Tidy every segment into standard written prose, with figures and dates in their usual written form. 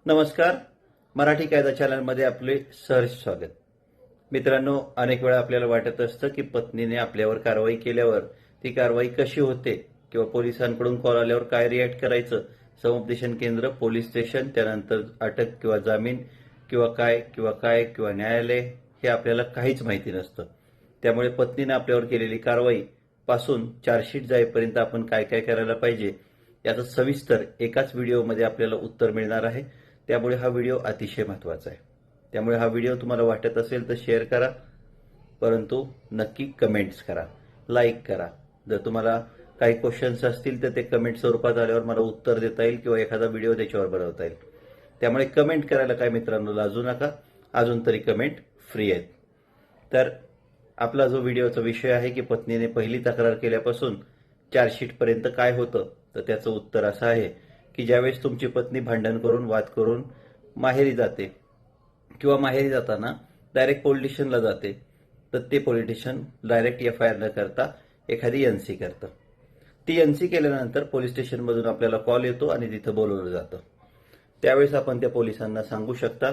नमस्कार. मराठी कायदा चॅनलमध्ये आपले सहर्ष स्वागत. मित्रांनो, अनेक वेळा आपल्याला वाटत असतं की पत्नीने आपल्यावर कारवाई केल्यावर ती कारवाई कशी होते किंवा पोलिसांकडून कॉल आल्यावर काय रिॲक्ट करायचं, समुपदेशन केंद्र, पोलीस स्टेशन, त्यानंतर अटक किंवा जामीन किंवा न्यायालय हे आपल्याला काहीच माहिती नसतं. त्यामुळे पत्नीने आपल्यावर केलेली कारवाई पासून चार्जशीट जाईपर्यंत आपण काय काय करायला पाहिजे याचं सविस्तर एकाच व्हिडिओमध्ये आपल्याला उत्तर मिळणार आहे. त्यामुळे हा व्हिडिओ अतिशय महत्त्वाचा आहे. त्यामुळे हा व्हिडिओ तुम्हाला वाटत असेल तर शेअर करा, परंतु नक्की कमेंट्स करा, लाईक करा. जर तुम्हाला काही क्वेश्चन्स असतील तर ते कमेंट स्वरूपात आल्यावर मला उत्तर देता येईल किंवा एखादा व्हिडिओ त्याच्यावर बनवता येईल. त्यामुळे कमेंट करायला काय मित्रांनो लाजू नका. अजून तरी कमेंट फ्री आहेत. तर आपला जो व्हिडिओचा विषय आहे की पत्नीने पहिली तक्रार केल्यापासून चार्जशीटपर्यंत काय होतं, तर त्याचं उत्तर असं आहे की ज्यावेळेस तुमची पत्नी भांडण करून वाद करून माहेरी जाते किंवा माहेरी जाताना डायरेक्ट पोलीस स्टेशनला जाते, तर ते पोलीस स्टेशन डायरेक्ट FIR न करता एखादी NC करतं. ती NC केल्यानंतर पोलीस स्टेशनमधून आपल्याला कॉल येतो आणि तिथं बोलवलं जातं. त्यावेळेस आपण त्या पोलिसांना सांगू शकता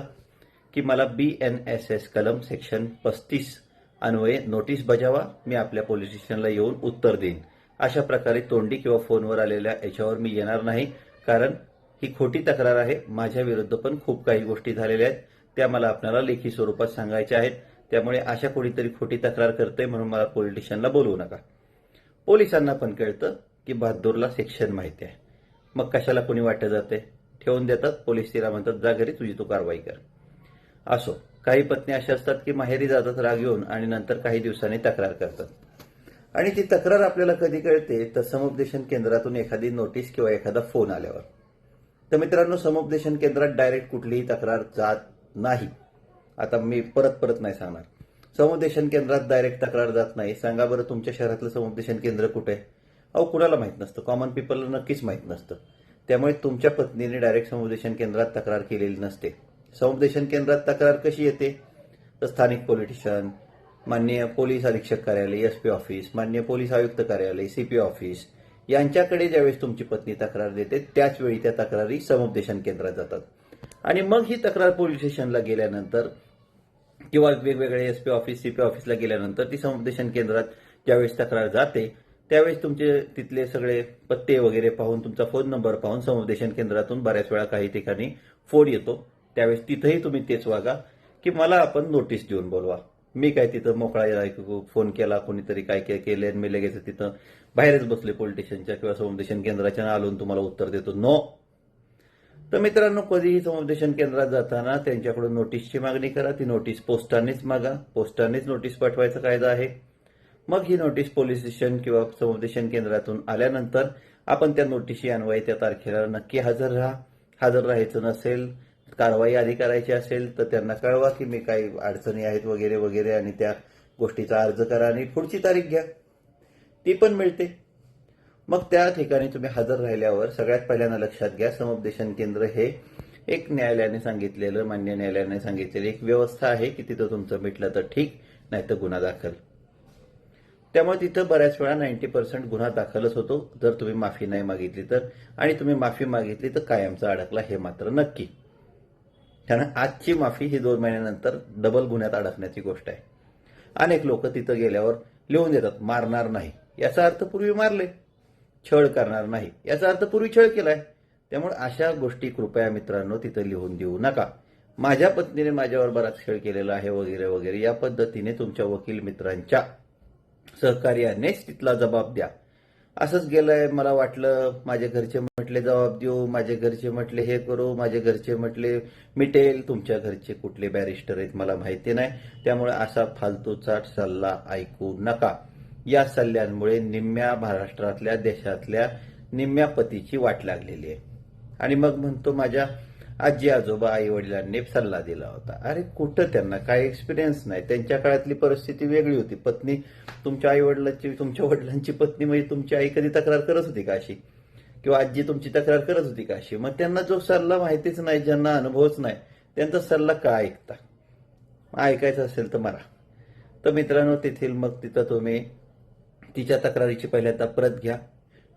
की मला BNSS कलम सेक्शन 35 अन्वये नोटीस बजावा, मी आपल्या पोलीस स्टेशनला येऊन उत्तर देईन. अशा प्रकारे तोंडी किंवा फोनवर आलेल्या याच्यावर मी येणार नाही, कारण ही खोटी तक्रार आहे. माझ्या विरुद्ध पण खूप काही गोष्टी झालेल्या आहेत, त्या मला आपल्याला लेखी स्वरूपात सांगायच्या आहेत. त्यामुळे अशा कोणीतरी खोटी तक्रार करते म्हणून मला पोलीस स्टेशनला बोलवू नका. पोलिसांना पण कळतं की बहादूरला सेक्शन माहिती आहे, मग कशाला कोणी वाटत जाते, ठेवून देतात. पोलीस तिला म्हणतात जा घरी, तुझी तू कारवाई कर. असो, काही पत्नी अशा असतात की माहेरी जातात राग येऊन आणि नंतर काही दिवसांनी तक्रार करतात. आणि ती तक्रार आपल्याला कधी कळते तर समुपदेशन केंद्रातून एखादी नोटीस किंवा एखादा फोन आल्यावर. तर मित्रांनो, समुपदेशन केंद्रात डायरेक्ट कुठलीही तक्रार जात नाही. आता मी परत नाही सांगणार. समुपदेशन केंद्रात डायरेक्ट तक्रार जात नाही. सांगा बरं, तुमच्या शहरातलं समुपदेशन केंद्र कुठे आहे? कुणाला माहित नसतं. कॉमन पीपलला नक्कीच माहित नसतं. त्यामुळे तुमच्या पत्नीने डायरेक्ट समुपदेशन केंद्रात तक्रार केलेली नसते. समुपदेशन केंद्रात तक्रार कशी येते, तर स्थानिक पोलीस स्टेशन, माननीय पोलीस अधीक्षक कार्यालय SP ऑफिस, माननीय पोलीस आयुक्त कार्यालय CP ऑफिस यांच्याकडे ज्यावेळेस तुमची पत्नी तक्रार देते त्याच वेळी त्या तक्रारी समुपदेशन केंद्रात जातात. आणि मग ही तक्रार पोलीस स्टेशनला गेल्यानंतर किंवा वेगवेगळे SP ऑफिस CP ऑफिसला गेल्यानंतर ती समुपदेशन केंद्रात ज्यावेळेस तक्रार जाते त्यावेळेस तुमचे तिथले सगळे पत्ते वगैरे पाहून, तुमचा फोन नंबर पाहून समुपदेशन केंद्रातून बऱ्याच वेळा काही ठिकाणी फोन येतो. त्यावेळेस तिथंही तुम्ही तेच वागा की मला आपण नोटीस देऊन बोलवा. मी काय तिथं मोकळा फोन केला, कोणीतरी काय केलं, मी लगेच तिथं बाहेरच बसले पोलीस स्टेशनच्या किंवा समुपदेशन केंद्राच्या, आलून तुम्हाला उत्तर देतो, नो. तर मित्रांनो, कधीही समुपदेशन केंद्रात जाताना त्यांच्याकडून नोटीसची मागणी करा. ती नोटीस पोस्टानेच मागा. पोस्टानेच नोटीस पाठवायचा कायदा आहे. मग ही नोटीस पोलीस स्टेशन किंवा समुपदेशन केंद्रातून आल्यानंतर आपण त्या नोटीशी अन्वये त्या तारखेला नक्की हजर राहा. हजर राहायचं नसेल, कारवाई आधी करायची असेल तर त्यांना कळवा की मी काही अडचणी आहेत वगैरे वगैरे, आणि त्या गोष्टीचा अर्ज करा आणि पुढची तारीख घ्या, ती पण मिळते. मग त्या ठिकाणी तुम्ही हजर राहिल्यावर सगळ्यात पहिल्यांदा लक्षात घ्या, समुपदेशन केंद्र हे एक न्यायालयाने सांगितलेलं, मान्य न्यायालयाने सांगितलेली एक व्यवस्था आहे की तिथं तुमचं मिटलं तर ठीक, नाही तर गुन्हा दाखल. त्यामुळे तिथं बऱ्याच वेळा 90% गुन्हा दाखलच होतो जर तुम्ही माफी नाही मागितली तर. आणि तुम्ही माफी मागितली तर कायमचा अडकला हे मात्र नक्की. कारण आजची माफी ही 2 महिन्यानंतर डबल गुन्ह्यात अडकण्याची गोष्ट आहे. अनेक लोक तिथं गेल्यावर लिहून देतात मारणार नाही, याचा अर्थ पूर्वी मारले. छळ करणार नाही, याचा अर्थ पूर्वी छळ केलाय. त्यामुळे अशा गोष्टी कृपया मित्रांनो तिथं लिहून देऊ नका. माझ्या पत्नीने माझ्यावर बराच छळ केलेला आहे वगैरे वगैरे, या पद्धतीने तुमच्या वकील मित्रांच्या सहकार्यानेच तिथला जबाब द्या. असंच गेलंय, मला वाटलं माझे घरचे म्हटले जबाब देऊ, माझे घरचे म्हटले हे करू, माझे घरचे म्हटले मिटेल. तुमच्या घरचे कुठले बॅरिस्टर आहेत मला माहिती नाही. त्यामुळे असा फालतूचा सल्ला ऐकू नका. या सल्ल्यांमुळे निम्म्या महाराष्ट्रातल्या, देशातल्या निम्म्या पतीची वाट लागलेली आहे. आणि मग म्हणतो माझ्या आजी आजोबा आई वडिलांनी सल्ला दिला होता. अरे कुठं, त्यांना काय एक्सपिरियन्स नाही. त्यांच्या काळातली परिस्थिती वेगळी होती. पत्नी तुमच्या आई वडिलांची, तुमच्या वडिलांची पत्नी म्हणजे तुमची आई कधी तक्रार करत होती का अशी, किंवा आजी तुमची तक्रार करत होती का अशी? मग त्यांना जो सल्ला माहितीच नाही, ज्यांना अनुभवच नाही, त्यांचा सल्ला काय ऐकता? ऐकायचं असेल तर मारा. तर मित्रांनो, तिथं तुम्ही तिच्या तक्रारीची पहिल्यांदा प्रत घ्या.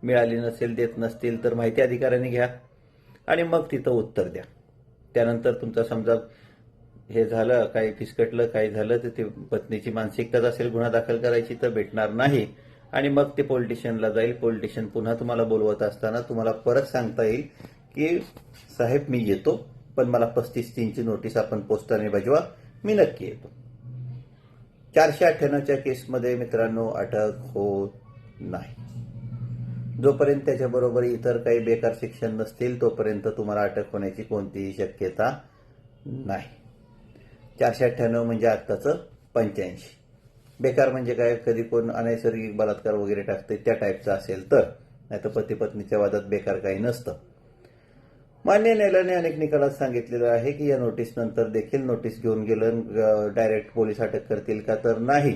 मिळाली नसेल, देत नसतील तर माहिती अधिकाऱ्याने घ्या आणि मग तिथं उत्तर द्या. त्यानंतर तुमचा समजा हे झालं, काही फिसकटलं, काही झालं, तर ते पत्नीची मानसिकताच असेल गुन्हा दाखल करायची, तर भेटणार नाही. आणि मग ते पोलिटिशियनला जाईल. पोलिटिशियन पुन्हा तुम्हाला बोलवत असताना तुम्हाला परत सांगता येईल की साहेब मी येतो, पण मला 35(3) नोटीस आपण पोस्टाने भिजवा, मी नक्की येतो. 498च्या केसमध्ये मित्रांनो अटक होत नाही. जोपर्यंत त्याच्याबरोबर इतर काही बेकार शिक्षण नसतील तोपर्यंत तुम्हाला अटक होण्याची कोणतीही शक्यता नाही. 498 म्हणजे आत्ताचं 85. बेकार म्हणजे काय, कधी कोण अनैसर्गिक बलात्कार वगैरे टाकते त्या टाईपचा असेल तर, नाही तर पती पत्नीच्या वादात बेकार काही नसतं. मान्य न्यायालयाने अनेक निकालात सांगितलेलं आहे की या नोटीस नंतर देखील नोटीस घेऊन गेलं डायरेक्ट पोलीस अटक करतील का, तर नाही.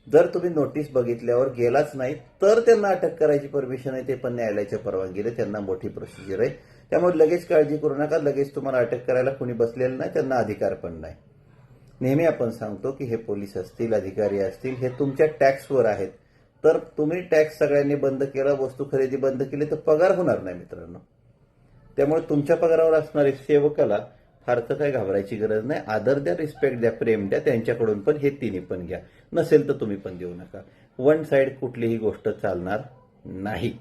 जर तुम्ही नोटीस बघितल्यावर गेलाच नाही तर त्यांना अटक करायची परमिशन आहे, ते पण न्यायालयाच्या परवानगीने. त्यांना मोठी प्रोसिजर आहे, त्यामुळे लगेच काळजी करू नका. लगेच तुम्हाला अटक करायला कुणी बसलेलं नाही, त्यांना अधिकार पण नाही. नेहमी आपण सांगतो की हे पोलीस असतील, अधिकारी असतील, हे तुमच्या टॅक्सवर आहेत. तर तुम्ही टॅक्स सगळ्यांनी बंद केला, वस्तू खरेदी बंद केली, तर पगार होणार नाही मित्रांनो. त्यामुळे तुमच्या पगारावर असणारे सेवकाला फारसं काही घाबरायची गरज नाही. आदर द्या, रिस्पेक्ट द्या, प्रेम द्या, त्यांच्याकडून पण हे तिन्ही पण घ्या. नसेल तर तुम्ही पण देऊ नका. वन साइड कुठलीही गोष्ट चालणार नाही.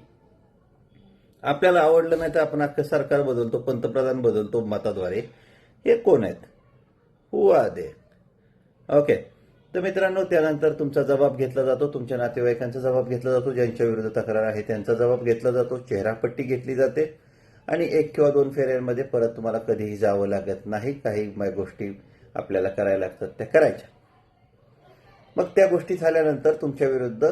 आपल्याला आवडलं नाही तर आपण अख्खं सरकार बदलतो, पंतप्रधान बदलतो मताद्वारे. हे कोण आहेत? हु आर दे? ओके. तर मित्रांनो, त्यानंतर तुमचा जबाब घेतला जातो, तुमच्या नातेवाईकांचा जबाब घेतला जातो, ज्यांच्या विरुद्ध तक्रार आहे त्यांचा जबाब घेतला जातो, चेहरापट्टी घेतली जाते आणि 1 किंवा 2 फेऱ्यांमध्ये परत तुम्हाला कधीही जावं लागत नाही. काही गोष्टी आपल्याला करायला लागतात त्या करायच्या. मग त्या गोष्टी झाल्यानंतर तुमच्या विरुद्ध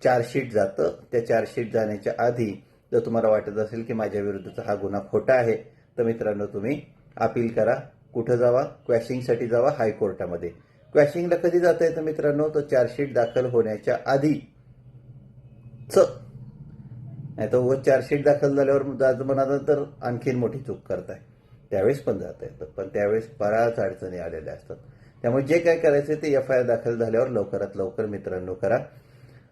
चार्जशीट जातं. त्या चार्जशीट जाण्याच्या आधी जर तुम्हाला वाटत असेल की माझ्या विरुद्धचा हा गुन्हा खोटा आहे, तर मित्रांनो तुम्ही अपील करा. कुठं जावा? क्वॅशिंगसाठी जावा हायकोर्टामध्ये. क्वॅशिंगला कधी जाता येतं मित्रांनो? तर चार्जशीट दाखल होण्याच्या आधीच. नाही तर चार्जशीट दाखल झाल्यावर म्हणाल तर आणखीन मोठी चूक करताय. त्यावेळेस पण जाता येतं, पण त्यावेळेस बऱ्याच अडचणी आलेल्या असतात. त्यामुळे जे काय करायचं ते FIR दाखल झाल्यावर लवकरात लवकर मित्रांनो करा.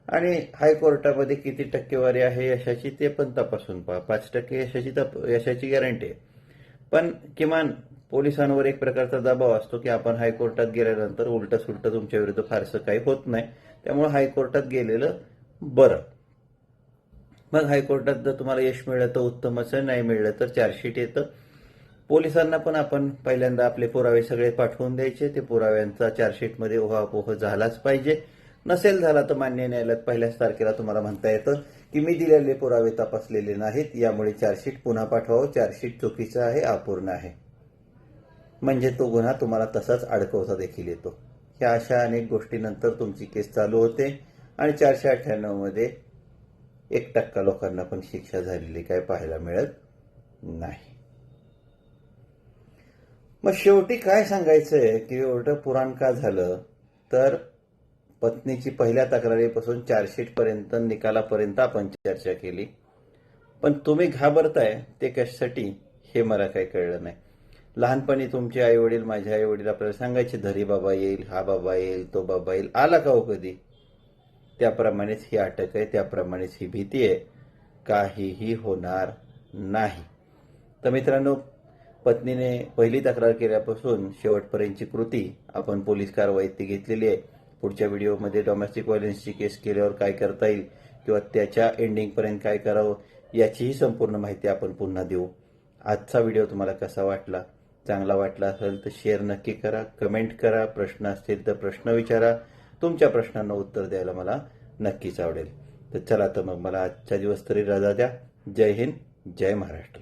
आणि हायकोर्टामध्ये किती टक्केवारी आहे यशाची ते पण तपासून पहा. 5% यशाची गॅरंटी आहे. पण किमान पोलिसांवर एक प्रकारचा दबाव असतो की आपण हायकोर्टात गेल्यानंतर उलट सुलट तुमच्या विरुद्ध फारसं काही होत नाही, त्यामुळे हायकोर्टात गेलेलं बरं. मग हायकोर्टात जर तुम्हाला यश मिळलं तर उत्तमच आहे, नाही मिळलं तर चार्जशीट येतं. पोलिसांना पण आपण पहिल्यांदा आपले पुरावे सगळे पाठवून द्यायचे. ते पुराव्यांचा चार्जशीटमध्ये ओहापोह झालाच पाहिजे. नसेल झाला तर मान्य न्यायालयात पहिल्याच तारखेला तुम्हाला म्हणता येतं की मी दिलेले पुरावे तपासलेले नाहीत, यामुळे चार्जशीट पुन्हा पाठवावं, चार्जशीट चुकीचं आहे, अपूर्ण आहे. म्हणजे तो गुन्हा तुम्हाला तसाच अडकवता देखील येतो. ह्या अशा अनेक गोष्टीनंतर तुमची केस चालू होते आणि 498 मध्ये 1% लोकांना पण शिक्षा झालेली काय पाहायला मिळत नाही. मग शेवटी काय सांगायचंय की एवढं पुराण का झालं, तर पत्नीची पहिल्या तक्रारीपासून चार्जशीट पर्यंत निकालापर्यंत आपण चर्चा केली. पण तुम्ही घाबरताय ते कशासाठी हे मला काही कळलं नाही. लहानपणी तुमचे आई वडील, माझे आई वडील आपल्याला सांगायचे धरी बाबा येईल, हा बाबा येईल, तो बाबा येईल. आला का हो कधी? त्याप्रमाणेच ही अटक आहे, त्याप्रमाणेच ही भीती आहे. काहीही होणार नाही. तर मित्रांनो, पत्नीने पहिली तक्रार केल्यापासून शेवटपर्यंतची कृती आपण पोलीस कारवाईत घेतलेली आहे. पुढच्या व्हिडिओमध्ये डोमेस्टिक व्हायलन्सची केस केल्यावर काय करता येईल किंवा त्याच्या एंडिंगपर्यंत काय करावं याचीही संपूर्ण माहिती आपण पुन्हा देऊ. आजचा व्हिडिओ तुम्हाला कसा वाटला? चांगला वाटला असेल तर शेअर नक्की करा, कमेंट करा, प्रश्न असतील तर प्रश्न विचारा. तुमच्या प्रश्नांना उत्तर द्यायला मला नक्कीच आवडेल. तर चला तर मग मला आजचा दिवस तरी रजा द्या. जय हिंद, जय महाराष्ट्र.